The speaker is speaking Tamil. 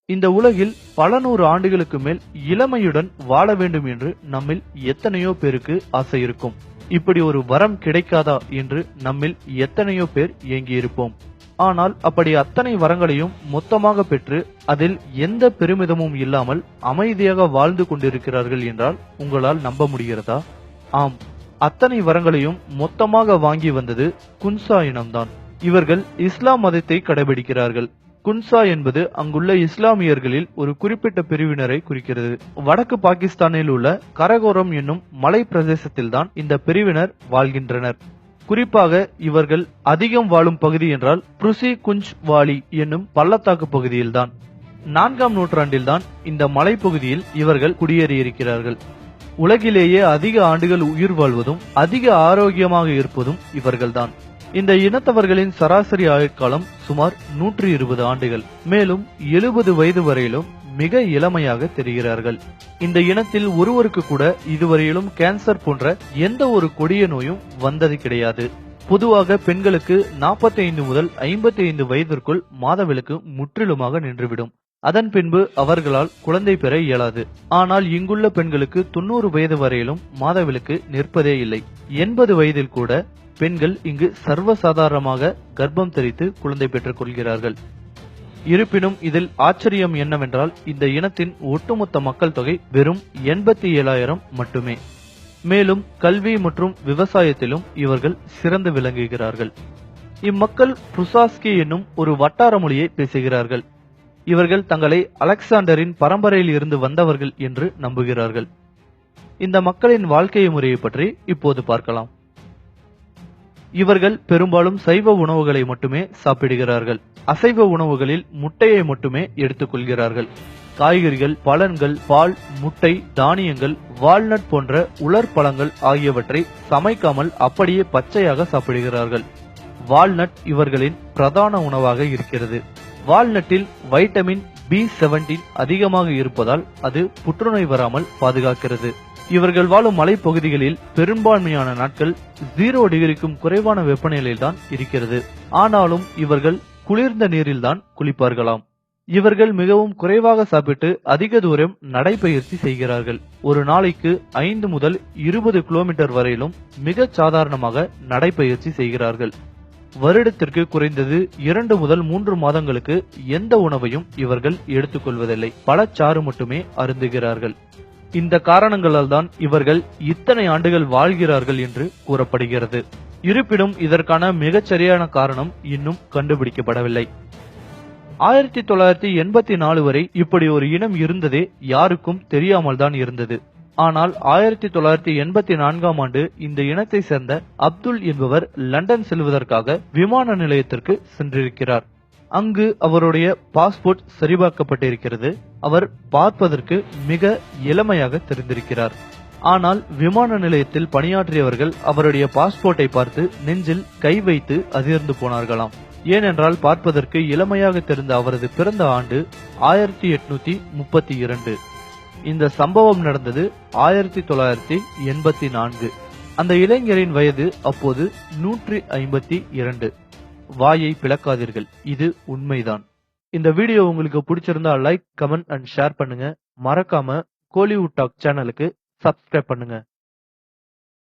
இந்த உலகில் பல நூறு ஆண்டுகளுக்கு மேல் இளமையுடன் வாழ வேண்டும் என்று நம்மில் எத்தனையோ பேருக்கு ஆசை இருக்கும். இப்படி ஒரு வரம் கிடைக்காதா என்று நம்மில் எத்தனையோ பேர் ஏங்கியிருப்போம். ஆனால் அப்படி அத்தனை வரங்களையும் மொத்தமாக பெற்று அதில் எந்த பெருமிதமும் இல்லாமல் அமைதியாக வாழ்ந்து கொண்டிருக்கிறார்கள் என்றால் உங்களால் நம்ப முடிகிறதா? ஆம், அத்தனை வரங்களையும் மொத்தமாக வாங்கி வந்தது குன்சா இனம்தான். இவர்கள் இஸ்லாம் மதத்தை கடைபிடிக்கிறார்கள். குன்சா என்பது அங்குள்ள இஸ்லாமியர்களில் ஒரு குறிப்பிட்ட பிரிவினரை குறிக்கிறது. வடக்கு பாகிஸ்தானில் உள்ள கரகோரம் என்னும் மலை பிரதேசத்தில்தான் இந்த பிரிவினர் வாழ்கின்றனர். குறிப்பாக இவர்கள் அதிகம் வாழும் பகுதி என்றால் புருசி குஞ்ச் வாலி என்னும் பள்ளத்தாக்கு பகுதியில்தான். 4ஆம் நூற்றாண்டில்தான் இந்த மலைப்பகுதியில் இவர்கள் குடியேறியிருக்கிறார்கள். உலகிலேயே அதிக ஆண்டுகள் உயிர் வாழ்வதும் அதிக ஆரோக்கியமாக இருப்பதும் இவர்கள்தான். இந்த இனத்தவர்களின் சராசரி ஆயுட்காலம் சுமார் 120 ஆண்டுகள். மேலும் 70 வயது வரையிலும் மிக இளமையாக தெரிகிறார்கள். இந்த இனத்தில் ஒருவருக்கு கூட இதுவரையிலும் கேன்சர் போன்ற எந்த ஒரு கொடிய நோயும் வந்தது கிடையாது. பொதுவாக பெண்களுக்கு 45 முதல் 55 வயதிற்குள் மாதவிலக்கு முற்றிலுமாக நின்றுவிடும். அதன் பின்பு அவர்களால் குழந்தை பெற இயலாது. ஆனால் இங்குள்ள பெண்களுக்கு 90 வயது வரையிலும் மாதவிலக்கு நிற்பதே இல்லை. 80 வயதில் கூட பெண்கள் இங்கு சர்வசாதாரணமாக கர்ப்பம் தரித்து குழந்தை பெற்றுக் கொள்கிறார்கள். இருப்பினும் இதில் ஆச்சரியம் என்னவென்றால் இந்த இனத்தின் ஒட்டுமொத்த மக்கள் தொகை வெறும் 87,000 மட்டுமே. மேலும் கல்வி மற்றும் விவசாயத்திலும் இவர்கள் சிறந்து விளங்குகிறார்கள். இம்மக்கள் புசாஸ்கி என்னும் ஒரு வட்டார மொழியை பேசுகிறார்கள். இவர்கள் தங்களை அலெக்சாண்டரின் பரம்பரையில் இருந்து வந்தவர்கள் என்று நம்புகிறார்கள். இந்த மக்களின் வாழ்க்கை முறையை பற்றி இப்போது பார்க்கலாம். இவர்கள் பெரும்பாலும் சைவ உணவுகளை மட்டுமே சாப்பிடுகிறார்கள். அசைவ உணவுகளில் முட்டையை மட்டுமே எடுத்துக் கொள்கிறார்கள். காய்கறிகள், பழங்கள், பால், முட்டை, தானியங்கள், வால்நட் போன்ற உலர் பழங்கள் ஆகியவற்றை சமைக்காமல் அப்படியே பச்சையாக சாப்பிடுகிறார்கள். வால்நட் இவர்களின் பிரதான உணவாக இருக்கிறது. வால்நட்டில் வைட்டமின் B17 அதிகமாக இருப்பதால் அது புற்றுநோய் வராமல் பாதுகாக்கிறது. இவர்கள் வாழும் மலைப்பகுதிகளில் பெரும்பான்மையான நாட்கள் 0 டிகிரிக்கும் குறைவான வெப்பநிலையில்தான் இருக்கிறது. ஆனாலும் இவர்கள் குளிர்ந்த நீரில்தான் குளிப்பார்களாம். இவர்கள் மிகவும் குறைவாக சாப்பிட்டு அதிக தூரம் நடைபயிற்சி செய்கிறார்கள். ஒரு நாளைக்கு 5 முதல் 20 கிலோமீட்டர் வரையிலும் மிக சாதாரணமாக நடைபயிற்சி செய்கிறார்கள். வருடத்திற்கு குறைந்தது 2 முதல் 3 மாதங்களுக்கு எந்த உணவையும் இவர்கள் எடுத்துக்கொள்வதில்லை. பழச்சாறு மட்டுமே அருந்துகிறார்கள். இந்த காரணங்களால் தான் இவர்கள் இத்தனை ஆண்டுகள் வாழ்கிறார்கள் என்று கூறப்படுகிறது. இருப்பினும் இதற்கான மிகச்சரியான காரணம் இன்னும் கண்டுபிடிக்கப்படவில்லை. 1984 வரை இப்படி ஒரு இனம் இருந்ததே யாருக்கும் தெரியாமல் தான் இருந்தது. ஆனால் 1984ஆம் ஆண்டு இந்த இனத்தை சேர்ந்த அப்துல் என்பவர் லண்டன் செல்வதற்காக விமான நிலையத்திற்கு சென்றிருக்கிறார். அங்கு அவருடைய பாஸ்போர்ட் சரிபார்க்கப்பட்டிருக்கிறது. அவர் பார்ப்பதற்கு மிக இளமையாக தெரிந்திருக்கிறார். ஆனால் விமான நிலையத்தில் பணியாற்றியவர்கள் அவருடைய பாஸ்போர்ட்டை பார்த்து நெஞ்சில் கை வைத்து அதிர்ந்து போனார்களாம். ஏனென்றால் பார்ப்பதற்கு இளமையாக தெரிந்த அவரது பிறந்த ஆண்டு 1832. இந்த சம்பவம் நடந்தது 1984. அந்த இளைஞரின் வயது அப்போது 152. வாயை பிளக்காதீர்கள், இது உண்மைதான். இந்த வீடியோ உங்களுக்கு பிடிச்சிருந்தா லைக், கமெண்ட் அண்ட் ஷேர் பண்ணுங்க. மறக்காம கோலிவுட் டாக் சேனலுக்கு சப்ஸ்கிரைப் பண்ணுங்க.